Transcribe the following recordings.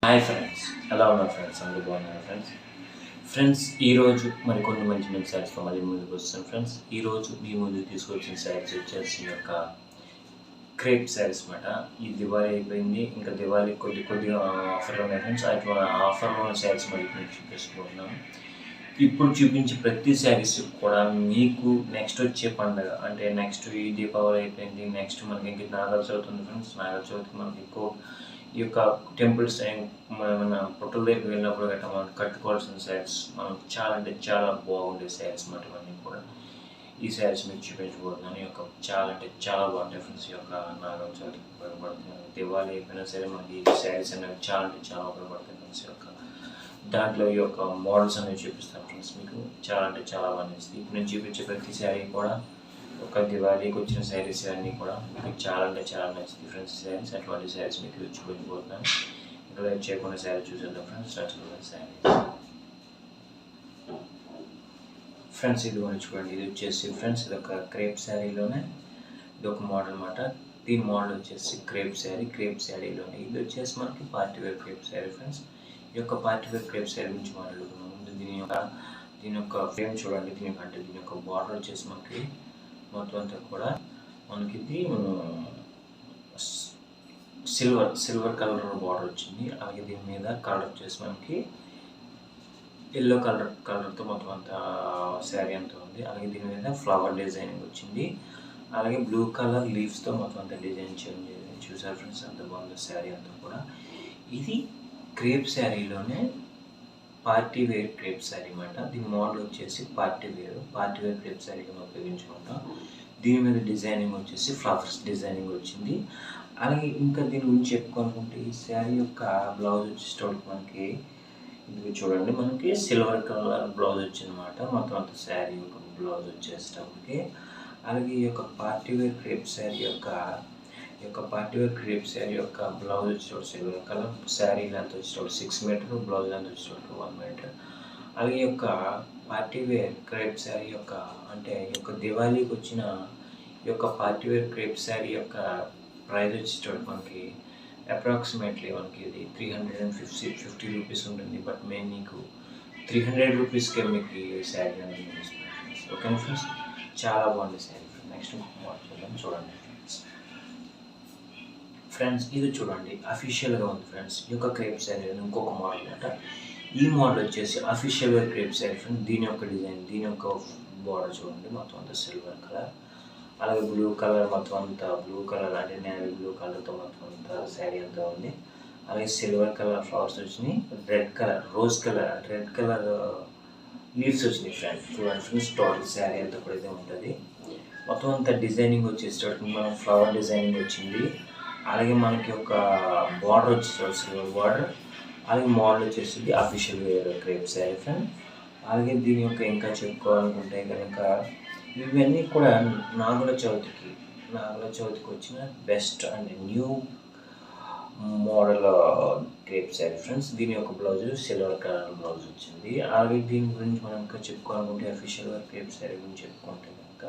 Hi friends, ఎలా ఉన్నారు friends? అందరూ బాగున్నారు ఫ్రెండ్స్. ఫ్రెండ్స్, ఈరోజు మరికొన్ని మంచి మంచి శారీస్తో మళ్ళీ ముందుకు వస్తాను ఫ్రెండ్స్. ఈరోజు మీ ముందుకు తీసుకొచ్చిన శారీస్ వచ్చేసి యొక్క క్రేప్ శారీస్ అనమాట. ఈ దివాళీ అయిపోయింది, ఇంకా దివాళీ కొద్దిగా ఆఫర్లు ఉన్నాయి ఫ్రెండ్స్. అటువంటి ఆఫర్లో ఉన్న శారీస్ మళ్ళీ మీకు చూపిస్తున్నాను. ఇప్పుడు చూపించే ప్రతి శారీస్ కూడా మీకు నెక్స్ట్ వచ్చే పండుగ అంటే నెక్స్ట్ ఈ దీపావళి అయిపోయింది, నెక్స్ట్ మనకి ఇంక నాగల చవితి ఉంది ఫ్రెండ్స్. నాగల చవితికి మనకి ఎక్కువ ఈ యొక్క టెంపుల్స్ మన పుట్టల దగ్గరికి వెళ్ళినప్పుడు గట్రా మనం కట్టుకోవాల్సిన శారీస్ మనం చాలా అంటే చాలా బాగుండే శారీస్ మాట. ఇవన్నీ కూడా ఈ శారీస్ మీకు చూపించబోతున్నాను. ఈ యొక్క చాలా అంటే చాలా బాగుంటాయి ఫ్రెండ్స్. ఈ యొక్క నాగల చవితికి ఉపయోగపడుతుంది. దివాళీ అయిపోయినా సరే మనకి ఈ శారీస్ అనేవి చాలా అంటే చాలా ఉపయోగపడతాయి ఫ్రెండ్స్. యొక్క దాంట్లో ఈ యొక్క మోడల్స్ అనేవి చూపిస్తాను ఫ్రెండ్స్. మీకు చాలా అంటే చాలా బాగా నచ్చుతుంది. ఇప్పుడు నేను చూపించే ప్రతి శారీ కూడా ఒక దివాళీకి వచ్చిన శారీస్ అన్నీ కూడా మీకు చాలా అంటే చాలా నచ్చుతుంది ఫ్రెండ్స్. శారీస్ అటువంటి శారీస్ మీకు చూపించబోతున్నాను. ఇక్కడ చేయకుండా శారీ చూసేద్దాం ఫ్రెండ్స్. శారీస్ ఫ్రెండ్స్, ఇది చూడండి. ఇది వచ్చేసి ఫ్రెండ్స్ ఇది ఒక క్రేప్ శారీలోనే ఇది ఒక మోడల్ అనమాట. దీని మోడల్ వచ్చేసి క్రేప్ శారీలోనే ఇది వచ్చేసి మనకి party wear crepe sari friends. ఈ యొక్క పార్టీ వేర్ క్రేప్ శారీ గురించి మాట్లాడుకున్నాం. ముందు దీని యొక్క ఫ్రేమ్ చూడండి. దీని యొక్క బార్డర్ వచ్చేసి మనకి మొత్తం అంతా కూడా మనకి ఇది సిల్వర్ కలర్ బార్డర్ వచ్చింది. అలాగే దీని మీద కలర్ వచ్చేసి మనకి ఎల్లో కలర్తో మొత్తం అంతా శారీ అంతా ఉంది. అలాగే దీని మీద ఫ్లవర్ డిజైనింగ్ వచ్చింది. అలాగే బ్లూ కలర్ లీవ్స్తో మొత్తం అంతా డిజైన్ చేంజ్ చూసారు ఫ్రెండ్స్. అంత బాగుంది శారీ అంతా కూడా. ఇది క్రేప్ శారీలోనే పార్టీ వేర్ క్రేప్ శారీ అన్నమాట. దీని మోడల్ వచ్చేసి పార్టీ వేర్ క్రేప్ శారీగా ఉపయోగించుకుంటాం. దీని మీద డిజైనింగ్ వచ్చేసి ఫ్లవర్స్ డిజైనింగ్ వచ్చింది. అలాగే ఇంకా దీని గురించి చెప్పుకోవాలనుకుంటే ఈ శారీ యొక్క బ్లౌజ్ వచ్చేటప్పుడు మనకి ఇది చూడండి. మనకి సిల్వర్ కలర్ బ్లౌజ్ వచ్చిందన్నమాట. మొత్తం అంత శారీ యొక్క బ్లౌజ్ వచ్చేటప్పటికి. అలాగే ఈ యొక్క పార్టీ వేర్ క్రేప్ శారీ యొక్క బ్లౌజ్ వచ్చేటప్పుడు సిల్వర్ కలర్, శారీ లెంత్ వచ్చేటప్పుడు 6 మీటర్, బ్లౌజ్ లెంత్ వచ్చేటప్పుడు 1 మీటర్. అలాగే ఈ యొక్క పార్టీ వేర్ క్రేప్ శారీ యొక్క అంటే ఈ యొక్క దివాళీకి వచ్చిన ఈ యొక్క పార్టీ వేర్ క్రేప్ శారీ యొక్క ప్రైస్ వచ్చేటప్పుడు మనకి అప్రాక్సిమేట్లీ మనకి ఇది 350 రూపీస్ ఉంటుంది. బట్ మేము మీకు 300 రూపీస్కే మీకు ఈ శారీ అనేది ఇస్తున్నాం. ఓకే ఫ్రెండ్స్, చాలా బాగుంది శారీ. నెక్స్ట్ చూద్దాం. చూడండి ఫ్రెండ్స్, ఇది చూడండి అఫీషియల్గా ఉంది ఫ్రెండ్స్. ఈ యొక్క క్రేప్ శారీ ఇంకొక మోడల్ అనమాట. ఈ మోడల్ వచ్చేసి అఫీషియల్ క్రేప్ శారీ ఫ్రెండ్స్. దీని యొక్క డిజైన్, దీని యొక్క బార్డర్ చూడండి. మొత్తం అంతా సిల్వర్ కలర్, అలాగే బ్లూ కలర్, మొత్తం అంతా బ్లూ కలర్ అంటే నేవీ బ్లూ కలర్తో మొత్తం అంతా శారీ అంతా ఉంది. అలాగే సిల్వర్ కలర్ ఫ్లవర్స్ వచ్చినాయి. రోజ్ కలర్ లీవ్స్ వచ్చినాయి ఫ్రెండ్స్. చూడండి ఫ్రెండ్స్, టోటల్ శారీ అంతా కూడా ఇదే ఉంటుంది. మొత్తం అంతా డిజైనింగ్ వచ్చేసరికి మనం ఫ్లవర్ డిజైనింగ్ వచ్చింది. అలాగే మనకి ఒక బార్డర్ వచ్చేసి సిల్వర్ బార్డర్. అలాగే మోడల్ వచ్చేసి official wear crepe sari friend. అలాగే దీని యొక్క ఇంకా చెప్పుకోవాలనుకుంటే కనుక ఇవన్నీ కూడా నాగుల చవితికి వచ్చిన best and new model crepe sari friends. దీని యొక్క బ్లౌజ్ సిల్వర్ కలర్ బ్లౌజ్ వచ్చింది. అలాగే దీని గురించి మనం ఇంకా చెప్పుకోవాలనుకుంటే అఫీషియల్ వేర్ క్రేప్ శారీ గురించి చెప్పుకుంటే కనుక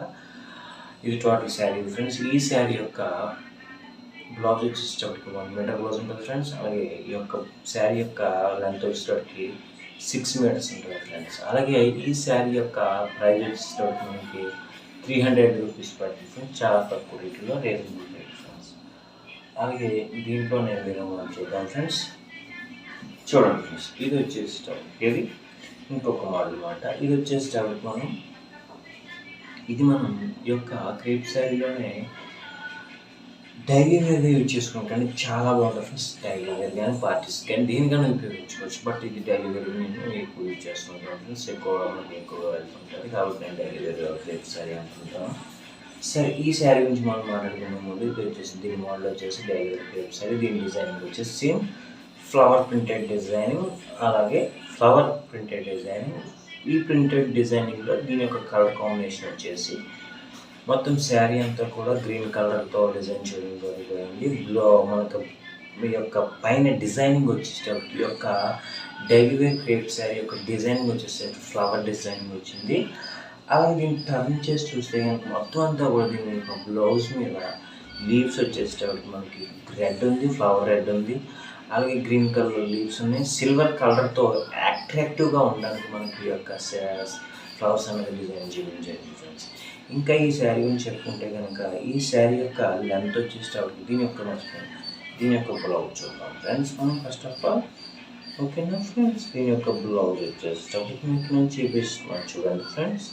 ఇది టోటల్ శారీ ఫ్రెండ్స్. ఈ శారీ యొక్క బ్లౌజ్ వచ్చేటప్పటికి 1 మీటర్ బ్లౌజ్ ఉంటుంది ఫ్రెండ్స్. అలాగే ఈ యొక్క శారీ యొక్క లెంత్ వచ్చేటప్పటికి 6 మీటర్స్ ఉంటుంది ఫ్రెండ్స్. అలాగే ఈ శారీ యొక్క ప్రైస్ వచ్చేటప్పటికి మనకి 300 రూపీస్ పడుతుంది ఫ్రెండ్స్. చాలా తక్కువ రేట్లో రీజనబుల్ రేట్ ఫ్రెండ్స్. అలాగే దీంట్లో నేను మనం చూద్దాం ఫ్రెండ్స్. చూడండి ఫ్రెండ్స్, ఇది వచ్చేటప్పటికి ఇది ఇంకొక మోడల్ అనమాట. ఇది వచ్చేటప్పటికి మనం ఈ యొక్క క్రేప్ శారీలోనే డైలీ వేర్గా యూజ్ చేసుకున్నాం. కానీ చాలా బాగుంటుంది ఫ్రెండ్స్. డైలీ వేర్ కానీ పార్టీస్ కానీ దేనికైనా ఉపయోగించుకోవచ్చు. బట్ ఇది డైలీ వేర్ నేను ఎక్కువ యూజ్ చేసుకుంటాను ఫ్రెండ్స్. ఎక్కువగా వెళ్తుంటుంది కాబట్టి నేను డైలీ వేర్ క్రేప్ శారీ అనుకుంటాను. సరే, ఈ శారీ గురించి మనం మాట్లాడుకునే ముందు ఇది వచ్చేసి దీని మోడల్ వచ్చేసి డైలీ వేర్ క్రేప్ శారీ. దీని డిజైనింగ్ వచ్చేసి సేమ్ ఫ్లవర్ ప్రింటెడ్ డిజైనింగ్. అలాగే ఈ ప్రింటెడ్ డిజైనింగ్లో దీని యొక్క కలర్ కాంబినేషన్ వచ్చేసి మొత్తం శారీ అంతా కూడా గ్రీన్ కలర్తో డిజైన్ చేయడం జరిగింది. మనకు మీ యొక్క పైన డిజైనింగ్ వచ్చేటప్పుడు ఈ యొక్క డైలీ వేర్ క్రేప్ శారీ యొక్క డిజైనింగ్ వచ్చేసరికి ఫ్లవర్ డిజైనింగ్ వచ్చింది. అలాగే దీన్ని టర్న్ చేసి చూస్తే కనుక మొత్తం అంతా కూడా దీని యొక్క బ్లౌజ్ మీద లీవ్స్ వచ్చేటప్పటికి మనకి రెడ్ ఉంది, ఫ్లవర్ రెడ్ ఉంది. అలాగే గ్రీన్ కలర్ లీవ్స్ ఉన్నాయి. సిల్వర్ కలర్తో అట్రాక్టివ్గా ఉండడానికి మనకి ఈ యొక్క ఫ్లవర్స్ అనేది డిజైన్ చేయడం జరిగింది ఫ్రెండ్స్. ఇంకా ఈ శారీ గురించి చెప్పుకుంటే కనుక ఈ శారీ యొక్క లెంత్ వచ్చేటప్పటికి దీని యొక్క బ్లౌజ్ చూద్దాం ఫ్రెండ్స్. మనం ఫస్ట్ ఆఫ్ ఆల్ ఓకేనా ఫ్రెండ్స్, దీని యొక్క బ్లౌజ్ వచ్చేటప్పటికి మీకు నేను చూపిస్తున్నాను చూడండి ఫ్రెండ్స్.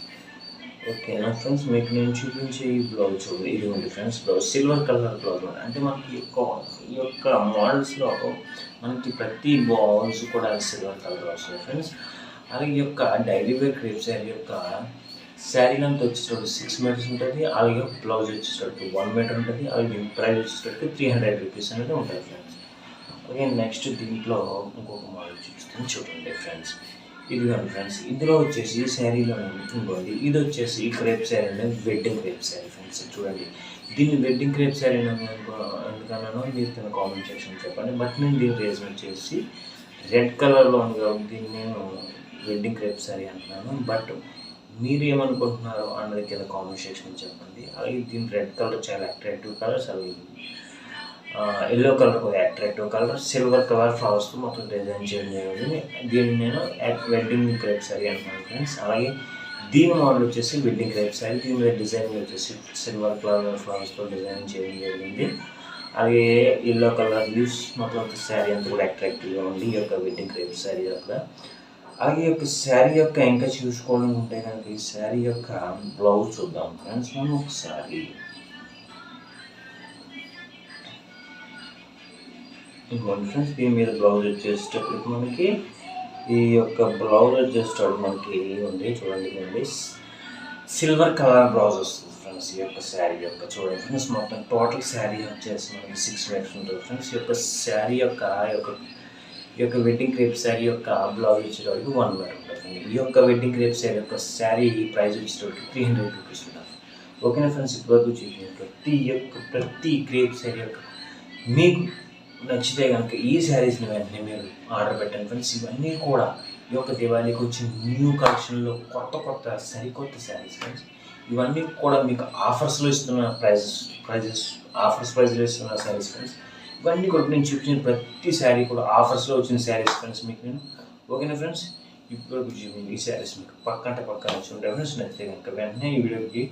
ఓకేనా ఫ్రెండ్స్, మీకు నేను చూపించే ఈ బ్లౌజ్ చూడండి, ఇది ఉంది friends. Blouse silver colour blouse అంటే మనకి ఈ యొక్క మోడల్స్లో మనకి ప్రతి బ్లౌజ్ కూడా సిల్వర్ కలర్ వస్తుంది ఫ్రెండ్స్. అలాగే ఈ యొక్క డైలీ వేర్ క్రేప్ శారీ యొక్క శారీ లెంత్ వచ్చేటప్పుడు 6 మీటర్స్ ఉంటుంది. అలాగే బ్లౌజ్ వచ్చేటప్పుడు 1 మీటర్ ఉంటుంది. అలాగే ప్రైస్ వచ్చేటప్పుడు 300 రూపీస్ అనేది ఉంటుంది ఫ్రెండ్స్. అలాగే నెక్స్ట్ దీంట్లో ఇంకొక మోడల్ చూపిస్తాను చూడండి ఫ్రెండ్స్. ఇదిగోండి ఫ్రెండ్స్, ఇందులో వచ్చేసి ఈ శారీలో ఇంకోండి, ఇది వచ్చేసి ఈ క్రేప్ శారీ అనేది వెడ్డింగ్ క్రేప్ శారీ ఫ్రెండ్స్. చూడండి, దీన్ని వెడ్డింగ్ క్రేప్ శారీ ఎందుకన్నానో మీరు కింద కామెంట్ సెక్షన్ చెప్పండి. బట్ నేను దీని రీజన్ వచ్చేసి రెడ్ కలర్లో ఉంది కాబట్టి దీన్ని నేను వెడ్డింగ్ క్రేప్ శారీ అంటున్నాను. బట్ మీరు ఏమనుకుంటున్నారో అన్నది కింద కామెంట్ సెక్షన్ చెప్పండి. అలాగే దీని రెడ్ కలర్ చాలా అట్రాక్టివ్ కలర్స్, అలాగే ఎల్లో కలర్ ఒక అట్రాక్టివ్ కలర్, సిల్వర్ కలర్ ఫ్లవర్స్తో మొత్తం డిజైన్ చేయడం జరిగింది. దీన్ని నేను వెడ్డింగ్ క్రేప్ శారీ అంటున్నాను ఫ్రెండ్స్. అలాగే దీని మోడల్ వచ్చేసి వెడ్డింగ్ క్రేప్ శారీ, దీని మీద డిజైన్ వచ్చేసి సిల్వర్ కలర్ ఫ్లవర్స్తో డిజైన్ చేయడం జరిగింది. అలాగే ఎల్లో కలర్ లీవ్స్ మొత్తం శారీ అంతా కూడా అట్రాక్టివ్గా ఉంది ఈ యొక్క వెడ్డింగ్ క్రేప్ శారీ యొక్క. అలాగే ఈ యొక్క శారీ యొక్క ఇంకా చూసుకోవడం ఉంటే కనుక ఈ శారీ యొక్క బ్లౌజ్ చూద్దాం ఫ్రెండ్స్. మనం ఒకసారి ఇంకోండి ఫ్రెండ్స్, దీని మీద బ్లౌజ్ వచ్చేటప్పటికి మనకి ఈ యొక్క బ్లౌజ్ వచ్చేటప్పుడు మనకి ఉంది చూడండి, సిల్వర్ కలర్ బ్లౌజ్ వస్తుంది ఫ్రెండ్స్. ఈ యొక్క శారీ యొక్క చూడండి ఫ్రెండ్స్, మొత్తం టోటల్ శారీ వచ్చేసి మనకి 6 మీటర్స్ ఉంటుంది ఫ్రెండ్స్. ఈ యొక్క శారీ ఈ యొక్క వెడ్డింగ్ క్రేప్ శారీ యొక్క బ్లౌజ్ వచ్చేటప్పటికి 1 మీటర్ ఉంటుంది. ఈ యొక్క వెడ్డింగ్ క్రేప్ శారీ యొక్క శారీ ప్రైస్ వచ్చేటప్పటికి 300 రూపీస్ ఉంటుంది. ఓకేనా ఫ్రెండ్స్, ఇప్పటివరకు చూపించిన ప్రతి క్రేప్ శారీ యొక్క మీకు నచ్చితే కనుక ఈ శారీస్ని వెంటనే మీరు ఆర్డర్ పెట్టండి ఫ్రెండ్స్. ఇవన్నీ కూడా ఈ యొక్క దివాళీకి వచ్చిన న్యూ కలెక్షన్లో కొత్త సరికొత్త శారీస్ ఫ్రెండ్స్. ఇవన్నీ కూడా మీకు ఆఫర్స్లో ఇస్తున్న ప్రైజ్లో ఇస్తున్న శారీస్ ఫ్రెండ్స్. ఇవన్నీ కూడా నేను చూపించిన ప్రతి శారీ కూడా ఆఫర్స్లో వచ్చిన శారీస్ ఫ్రెండ్స్ మీకు నేను. ఓకేనా ఫ్రెండ్స్, ఇప్పుడు చూపించి ఈ శారీస్ మీకు పక్క నచ్చి ఉంటాయి ఫ్రెండ్స్. నచ్చితే కనుక వెంటనే ఈ వీడియోకి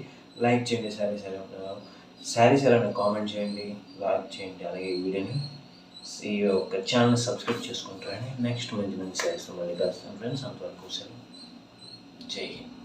లైక్ చేయండి, శారీస్ ఎలా కామెంట్ చేయండి, లైక్ చేయండి. అలాగే ఈ వీడియోని ఈ యొక్క ఛానల్ సబ్స్క్రైబ్ చేసుకుంటారని నెక్స్ట్ మంచి శారీస్ మళ్ళీ కలుస్తాను ఫ్రెండ్స్. అంతవరకు సెలవు, జై హింద్.